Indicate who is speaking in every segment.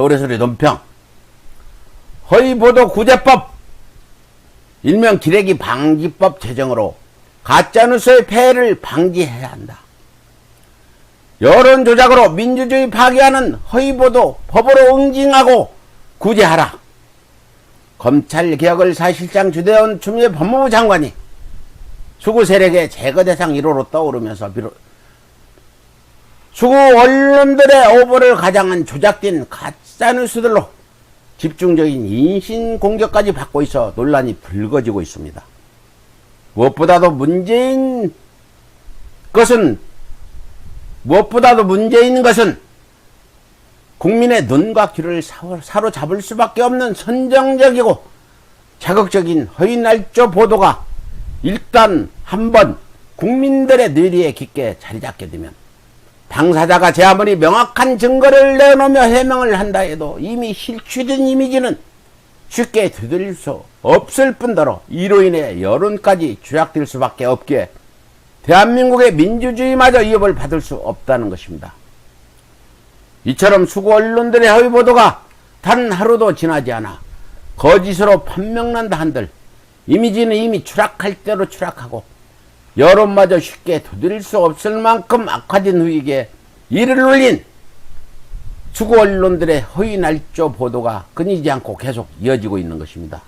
Speaker 1: 서울의 소리 논평. 허위보도 구제법, 일명 기레기 방지법 제정으로 가짜뉴스의 폐해를 방지해야 한다. 여론조작으로 민주주의 파괴하는 허위보도 법으로 응징하고 구제하라. 검찰개혁을 사실상 주도해온 추미애 법무부 장관이 수구 세력의 제거 대상 1호로 떠오르면서 수구 언론들의 오보를 가장한 조작된 가짜뉴스들로 집중적인 인신공격까지 받고 있어 논란이 불거지고 있습니다. 무엇보다도 문제인 것은 국민의 눈과 귀를 사로잡을 수밖에 없는 선정적이고 자극적인 허위날조 보도가 일단 한번 국민들의 뇌리에 깊게 자리잡게 되면 당사자가 제 아무리 명확한 증거를 내놓으며 해명을 한다 해도 이미 실추된 이미지는 쉽게 되돌릴 수 없을 뿐더러 이로 인해 여론까지 조작될 수밖에 없기에 대한민국의 민주주의마저 위협을 받을 수 없다는 것입니다. 이처럼 수구 언론들의 허위보도가 단 하루도 지나지 않아 거짓으로 판명난다 한들 이미지는 이미 추락할 대로 추락하고 여론마저 쉽게 되돌릴 수 없을 만큼 악화된 후익에 이를 올린 수구 언론들의 허위날조 보도가 끊이지 않고 계속 이어지고 있는 것입니다.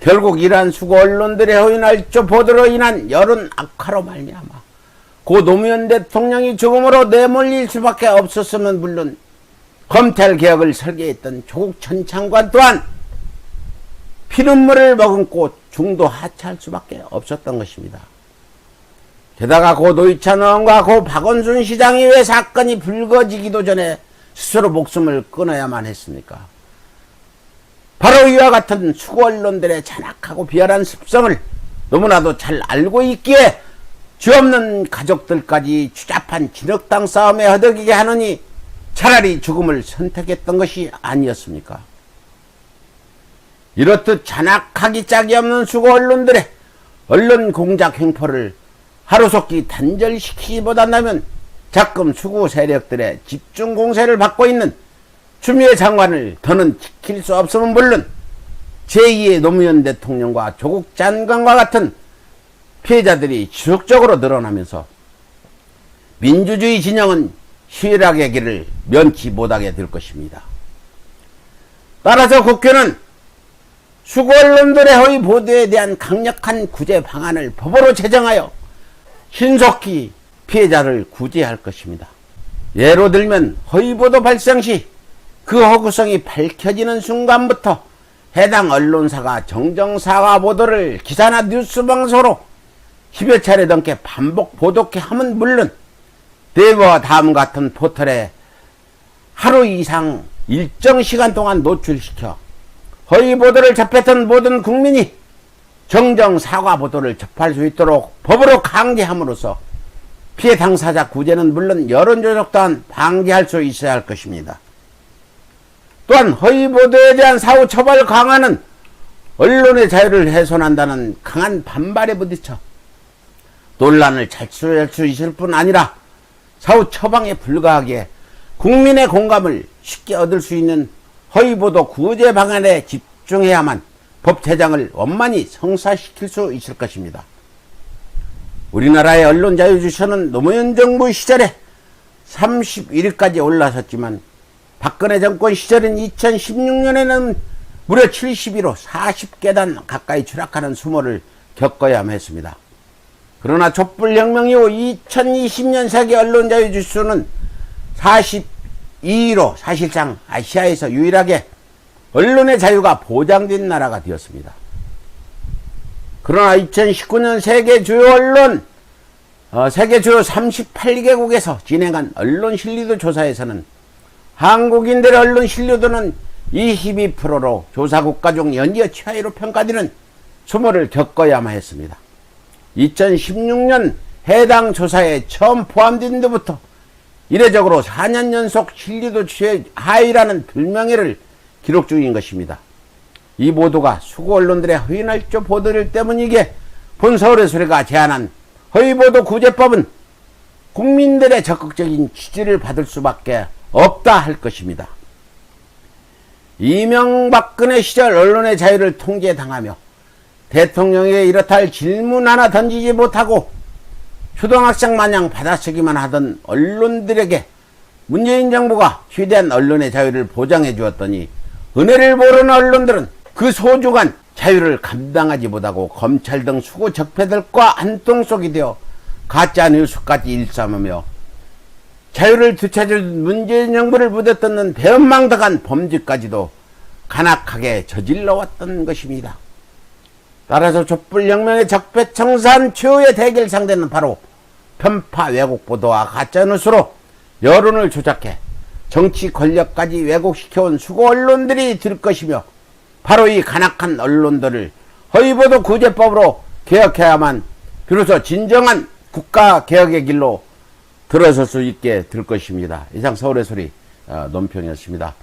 Speaker 1: 결국 이러한 수구 언론들의 허위날조 보도로 인한 여론 악화로 말미암아 고 노무현 대통령이 죽음으로 내몰릴 수밖에 없었으면 물론 검찰개혁을 설계했던 조국 전 장관 또한 피눈물을 머금고 중도 하차할 수밖에 없었던 것입니다. 게다가 고 노회찬 의원과 고 박원순 시장이 왜 사건이 불거지기도 전에 스스로 목숨을 끊어야만 했습니까? 바로 이와 같은 수구 언론들의 잔악하고 비열한 습성을 너무나도 잘 알고 있기에 죄없는 가족들까지 추잡한 진흙탕 싸움에 허덕이게 하느니 차라리 죽음을 선택했던 것이 아니었습니까? 이렇듯 잔악하기 짝이 없는 수구 언론들의 언론 공작 횡포를 하루속히 단절시키기보다는 자금 수구 세력들의 집중 공세를 받고 있는 추미애 장관을 더는 지킬 수 없으면 물론 제2의 노무현 대통령과 조국 장관과 같은 피해자들이 지속적으로 늘어나면서 민주주의 진영은 희락의 길을 면치 못하게 될 것입니다. 따라서 국회는 수구 언론들의 허위 보도에 대한 강력한 구제 방안을 법으로 제정하여 신속히 피해자를 구제할 것입니다. 예로 들면 허위 보도 발생 시 그 허구성이 밝혀지는 순간부터 해당 언론사가 정정사과 보도를 기사나 뉴스 방송으로 10여 차례 넘게 반복 보도케 하면 물론 네이버와 다음 같은 포털에 하루 이상 일정 시간 동안 노출시켜 허위 보도를 접했던 모든 국민이 정정 사과 보도를 접할 수 있도록 법으로 강제함으로써 피해 당사자 구제는 물론 여론조작 또한 방지할 수 있어야 할 것입니다. 또한 허위 보도에 대한 사후 처벌 강화는 언론의 자유를 훼손한다는 강한 반발에 부딪혀 논란을 자초할 수 있을 뿐 아니라 사후 처방에 불과하기에 국민의 공감을 쉽게 얻을 수 있는 허위보도 구제 방안에 집중해야만 법 제정을 원만히 성사시킬 수 있을 것입니다. 우리나라의 언론자유주체는 노무현 정부 시절에 31위까지 올라섰지만 박근혜 정권 시절인 2016년에는 무려 71로 40계단 가까이 추락하는 수모를 겪어야만 했습니다. 그러나 촛불혁명 이후 2020년 세계 언론자유지수는 42위로 사실상 아시아에서 유일하게 언론의 자유가 보장된 나라가 되었습니다. 그러나 2019년 세계 주요 38개국에서 진행한 언론 신뢰도 조사에서는 한국인들의 언론 신뢰도는 22%로 조사 국가 중 연이어 최하위로 평가되는 수모를 겪어야만 했습니다. 2016년 해당 조사에 처음 포함된 데부터 이례적으로 4년 연속 신뢰도 최하위라는 불명예를 기록 중인 것입니다. 이 보도가 수구 언론들의 허위날조 보도들 때문이기에 본 서울의 소리가 제안한 허위보도 구제법은 국민들의 적극적인 지지를 받을 수밖에 없다 할 것입니다. 이명박근혜 시절 언론의 자유를 통제당하며 대통령에게 이렇다 할 질문 하나 던지지 못하고 초등학생 마냥 받아쓰기만 하던 언론들에게 문재인 정부가 최대한 언론의 자유를 보장해 주었더니 은혜를 모르는 언론들은 그 소중한 자유를 감당하지 못하고 검찰 등 수구 적폐들과 한통속이 되어 가짜 뉴스까지 일삼으며 자유를 되찾은 문재인 정부를 부대뜯는 배은망덕한 범죄까지도 간악하게 저질러왔던 것입니다. 따라서 촛불혁명의 적폐청산 최후의 대결 상대는 바로 편파 왜곡 보도와 가짜뉴스로 여론을 조작해 정치 권력까지 왜곡시켜온 수고 언론들이 될 것이며, 바로 이 간악한 언론들을 허위보도 구제법으로 개혁해야만 비로소 진정한 국가개혁의 길로 들어설 수 있게 될 것입니다. 이상 서울의 소리 논평이었습니다.